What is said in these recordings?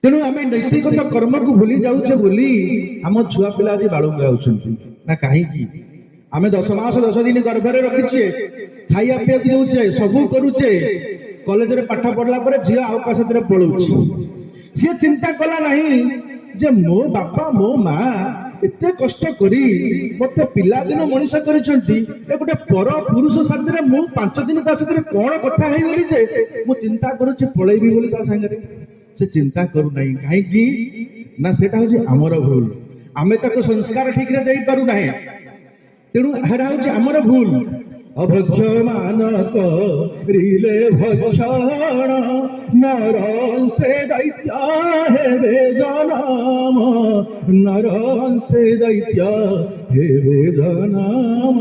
तेणु आम नैतिकता कर्म को भूली जाऊे बोली आम छुआ पिला आज बालुंगा होउछंती ना कहीं आम 10 मास 10 दिन गर्भरे रखीचे खाइया पीया दौचे सबू करुचे कॉलेज रे पाठ पढ़ला पर झील आकाश पड़ुची सी चिंता कला नहीं जे मो बापा मो माँ एते कष्ट करी मते पिला दिन मनीष करिसंती ए गोटे पर पुरुष साथरे मु 5 दिन ता साथरे कोन कथा हे गली जे मु चिंता करूची पळेबी बोली ता संगरे से चिंता करू नहीं कहीं ना सेटा हो आमर भूल आमे ताको संस्कार ठीक रे देई पारू नाही तेणु हेडा हो आमर भूल अभक्ष मानक रिले भक्षण नरं से दैत्य हेबे जनम नरं से दैत्य हेबे जनम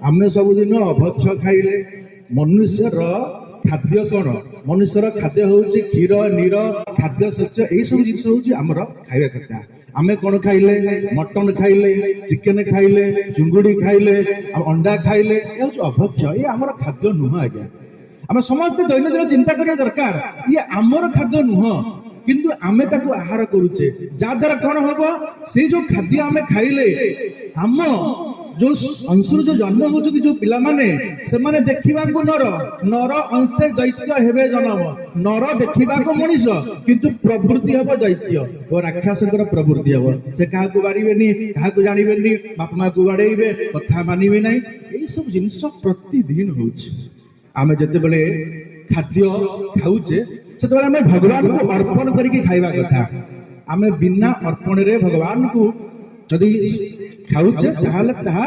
आमे सब दिन अभक्ष खाइले मनुष्यर खाद्य कौन मनुष्यर खाद्य हूँ क्षीर नीर खाद्य शस्य यही सब जिन हूँ आमर खाଇବା कथा आमे कौन खाइले मटन खाइले चिकेन खाइले चुंगुड़ी खाइले अंडा खाइले ये हूँ अभक्ष ये आमर खाद्य नुह आज्ञा आम समस्त दैनंदिन चिंता करिया दरकार ये आमर खाद्य नुह किंतु आमे ताकू आहार करूचे जाद्वारा कौन हम से जो खाद्य आमे खाइले आम जो अंशुर जो जन्म होती जो पिला माने से माने देखिबा को नर नर अंशे दैत्य हेबे जन्म नर देखिबा को मनीष किंतु प्रवृत्ति हबो दैत्य और राक्षसकर प्रवृत्ति हबो से काहा को बारीबेनी काहा को जानिबेनी बाप मां को बाडेइबे कथा मानिबे नै एई सब जिंस प्रतिदिन होउछ आमे जते बेले खाद्य खाउचे सेते बेले आमे भगवान को अर्पण करके खाइबा कथा आमे बिना अर्पण रे भगवान को जदि खाऊचे ताहले ताहा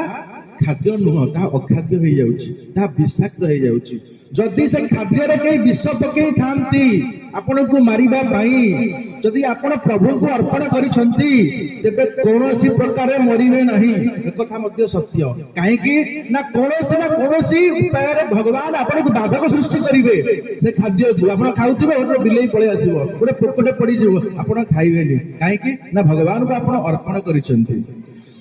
खाद्य नुह ताहा अखाद्य हो जाउची ताहा विषाक्त हो जाउची जदि से खाद्य रे कई विष पकई थांती आपण को मारिबा भाई जदि आपण प्रभु को अर्पण करिसंती तेबे कोनोसी प्रकार मरिबे नाही एक कथा मध्ये सत्य काहे कि ना कोनोसी उपाय रे भगवान आपण को बाधक सृष्टि करिवे से खाद्य को आपण खाउतिबे ओटे बिलेई पळे आसीबो ओटे पोकटे पड़ी जिवो आपण खाइबेनी काहे कि ना भगवान को आपण अर्पण करिसंती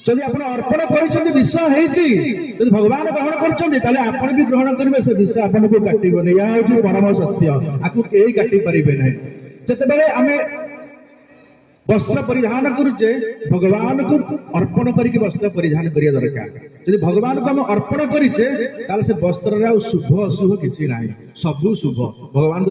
जदि आपण अर्पण करिसंती विष हेछि जदि भगवान ग्रहण करछंती ताले आपण भी ग्रहण करिवे से विष आपण को काटिबो या होछि परम सत्य आकु केही काटि परिबे नै जते बेले आमे वस्त्र परिधान करुचे भगवान को अर्पण करके वस्त्र परिधान करिया दरकार जदि भगवान को हम अर्पण करिचे ताले से वस्त्र रे शुभ अशुभ किछि नाही सब शुभ भगवान